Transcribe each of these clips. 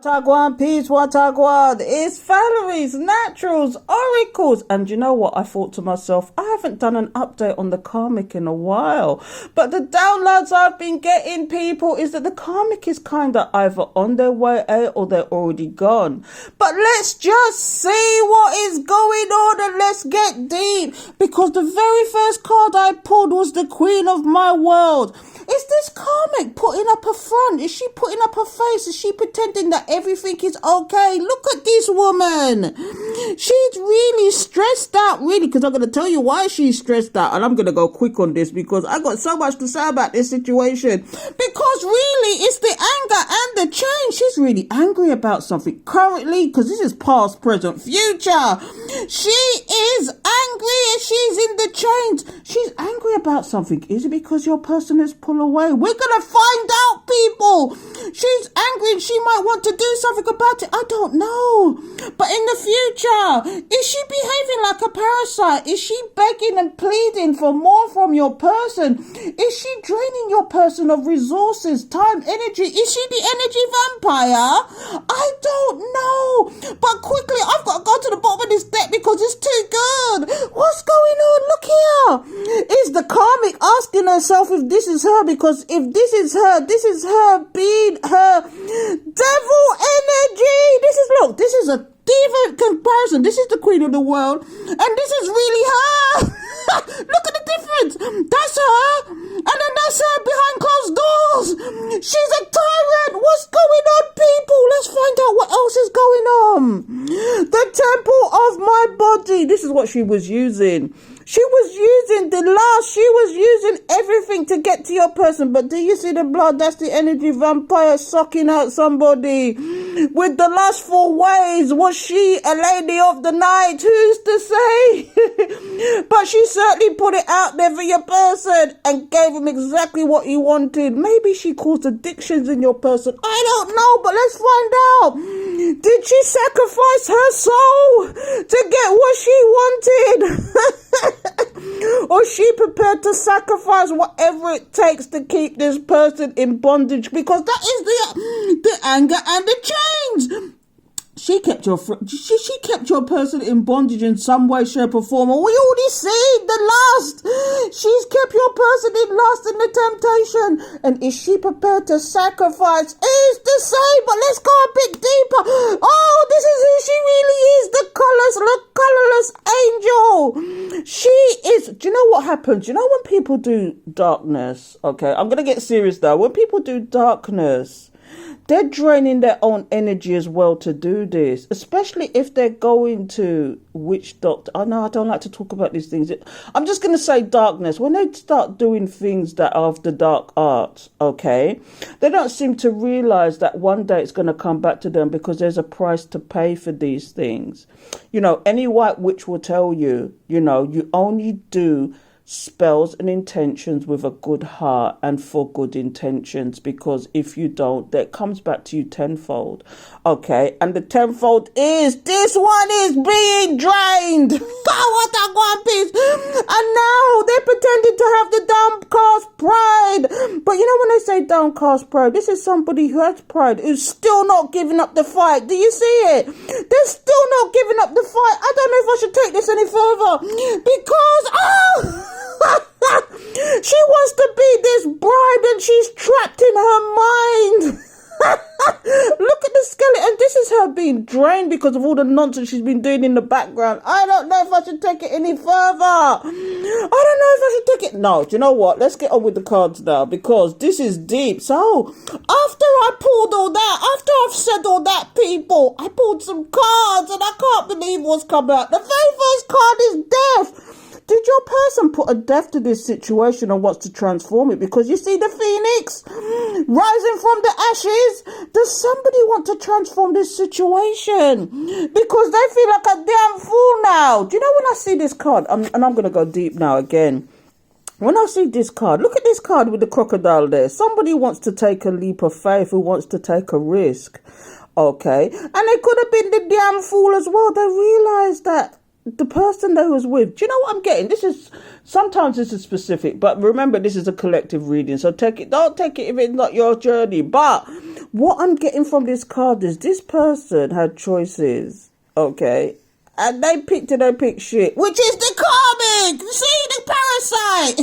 Gwan, peeps, what gwan? It's Valerie's Naturals Oracles. And you know what? I thought to myself, I haven't done an update on the Karmic in a while. But the downloads I've been getting, people, is that the Karmic is kind of either on their way out or they're already gone. But let's just see what is going on and let's get deep. Because the very first card I pulled was the Queen of My World. Is this Karmic putting up a front? Is she putting up her face? Is she pretending that everything is okay? Look at this woman. She's really stressed out, really, because I'm going to tell you why she's stressed out. And I'm going to go quick on this because I got so much to say about this situation. Because really, it's the anger and the change. She's really angry about something currently, because this is past, present, future. She is angry and she's in the change. She's angry about something. Is it because your person is pulled away? We're gonna find out, people. She's angry and she might want to do something about it. I don't know, but in the future, is she behaving like a parasite? Is she begging and pleading for more from your person? Is she draining your person of resources, time, energy? Is she the energy vampire? I don't know, but quickly I've got to go to the bottom of this deck because it's too good. What's going on? Look here. Is the Karmic asking herself if this is her? Because if this is her being her devil energy. This is a diva comparison. This is the Queen of the World, and this is really her. Look at the difference. That's her, and then that's her behind closed doors. She's a tyrant. What's going on, people? Let's find out what else is going on. The temple of my body. This is what she was using. She was using everything to get to your person. But do you see the blood? That's the energy vampire sucking out somebody. With the lustful ways, was she a lady of the night? Who's to say? But she certainly put it out there for your person and gave him exactly what he wanted. Maybe she caused addictions in your person. I don't know, but let's find out. Did she sacrifice her soul to get what she wanted? Or is she prepared to sacrifice whatever it takes to keep this person in bondage? Because that is the anger and the change. She kept your person in bondage in some way, shape, or form. And we already see the lust. She's kept your person in lust and the temptation. And is she prepared to sacrifice? It's the same, but let's go a bit deeper. Oh, this is who she really is. The colorless angel. She is. Do you know what happens? You know when people do darkness? Okay, I'm going to get serious now. When people do darkness, they're draining their own energy as well to do this, especially if they're going to witch doctor. I know I don't like to talk about these things. I'm just going to say darkness. When they start doing things that are of the dark arts, okay, they don't seem to realize that one day it's going to come back to them because there's a price to pay for these things. You know, any white witch will tell you, you know, you only do spells and intentions with a good heart and for good intentions, because if you don't, that comes back to you tenfold. Okay, and the tenfold is this one is being drained. What a one piece. And now they're pretending to have the downcast pride. But you know when they say downcast pride, this is somebody who has pride, who's still not giving up the fight. Do you see it? They're still not giving up the fight. I don't know if I should take this any further because she wants to be this bride and she's trapped in her mind. Look at the skeleton. This is her being drained because of all the nonsense she's been doing in the background. I don't know if I should take it any further. I don't know if I should take it. No, do you know what? Let's get on with the cards now because this is deep. So, after I pulled all that, after I've said all that, people, I pulled some cards and I can't believe what's come out. The very first card is death. Did your person put a death to this situation and wants to transform it? Because you see the phoenix rising from the ashes. Does somebody want to transform this situation? Because they feel like a damn fool now. Do you know when I see this card, and I'm going to go deep now again. When I see this card, look at this card with the crocodile there. Somebody wants to take a leap of faith, who wants to take a risk. Okay. And they could have been the damn fool as well. They realized that the person they was with. Do you know what I'm getting? Sometimes this is specific, but remember, this is a collective reading, so don't take it if it's not your journey. But what I'm getting from this card is this person had choices, okay? And they picked shit, which is the karmic. See, the parasite.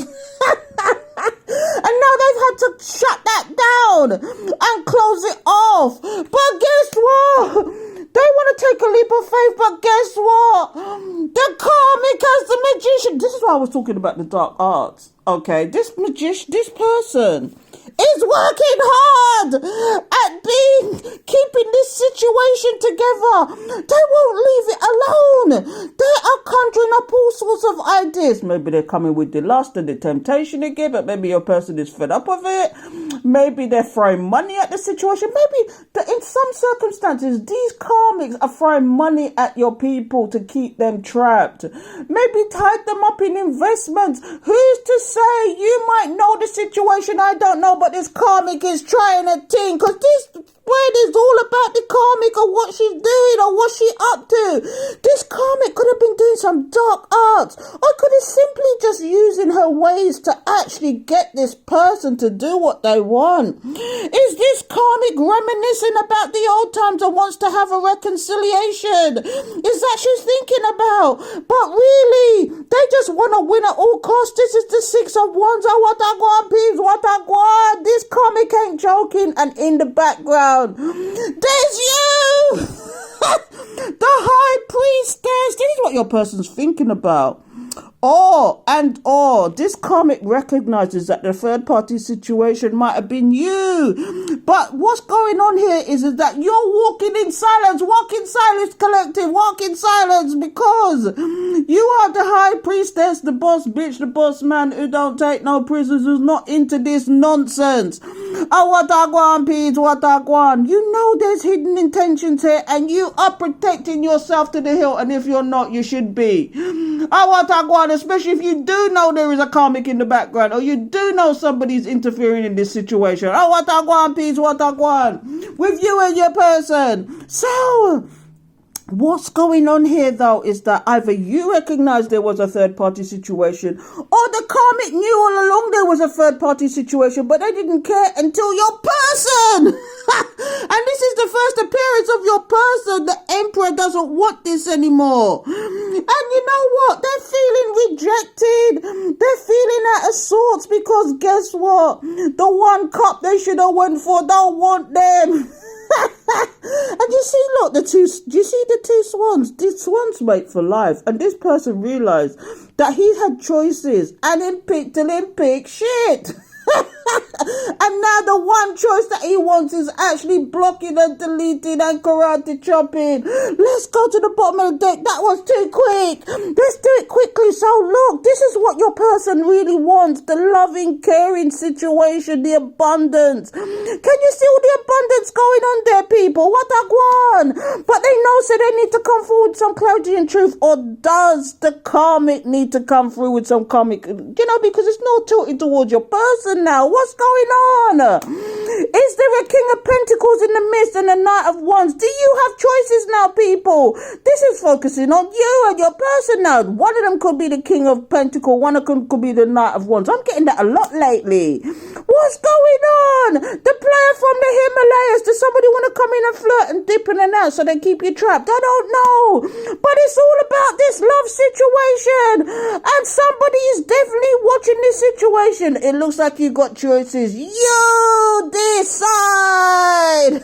And now they've had to shut that down and close it off. But guess what? They want to take a leap of faith, but guess what? The karmic has the magician. This is why I was talking about the dark arts. Okay, this person is working hard at keeping this situation together. They won't leave it alone. They are conjuring up all sorts of ideas. Maybe they're coming with the lust and the temptation again, but maybe your person is fed up of it. Maybe they're throwing money at the situation. Maybe in some circumstances, these karmics are throwing money at your people to keep them trapped. Maybe tied them up in investments. Who's to say? You might know the situation, I don't know, but this karmic is trying a thing, because this spread is all about the karmic or what she's doing or what she up to. This karmic could have been doing some dark arts, or could have simply just using her ways to actually get this person to do what they want. Is this karmic reminiscing about the old times and wants to have a reconciliation? Is that she's thinking about? But really, they just want to win at all costs. This is the Six of Wands. Oh, what I want, peeps, what I want. This karmic ain't joking. And in the background, there's you. The High Priestess. This is what your person's thinking about. This karmic recognizes that the third party situation might have been you. But what's going on here is that you're walking in silence. Walk in silence, collective. Walk in silence, because you are the High Priestess, the boss bitch, the boss man who don't take no prisoners, who's not into this nonsense. Oh, what I want, peeps, what I want. You know there's hidden intentions here, and you are protecting yourself to the hilt, and if you're not, you should be. Oh, what I want, especially if you do know there is a karmic in the background, or you do know somebody's interfering in this situation. Oh, what I want, peeps, what I want. With you and your person. So, what's going on here, though, is that either you recognize there was a third-party situation, or the karmic knew all along there was a third-party situation, but they didn't care until your person. And this is the first appearance of your person. The Emperor doesn't want this anymore. And you know what? They're feeling rejected. They're feeling out of sorts, because guess what? The one cup they should have went for don't want them. And you see, look, do you see the two swans? These swans mate for life. And this person realized that he had choices, and him pick shit. And now the one choice that he wants is actually blocking and deleting and karate chopping. Let's go to the bottom of the deck. That was too quick. Let's do it quickly. So look, this is what your person really wants. The loving, caring situation, the abundance. Can you see all the abundance going on there, people? What I want. But they know, so they need to come forward with some clarity and truth. Or does the karmic need to come through with some karmic? Because it's not tilted towards your person now. What's going on? Is there a King of Pentacles in the midst and a Knight of Wands? Do you have choices now, people? This is focusing on you and your person now. One of them could be the King of Pentacles. One of them could be the Knight of Wands. I'm getting that a lot lately. What's going on? The player from the Himalayas. Does somebody want to come in and flirt and dip in and out so they keep you trapped? I don't know. But it's all about this love situation. And somebody is definitely watching this situation. It looks like you got choices. You decide.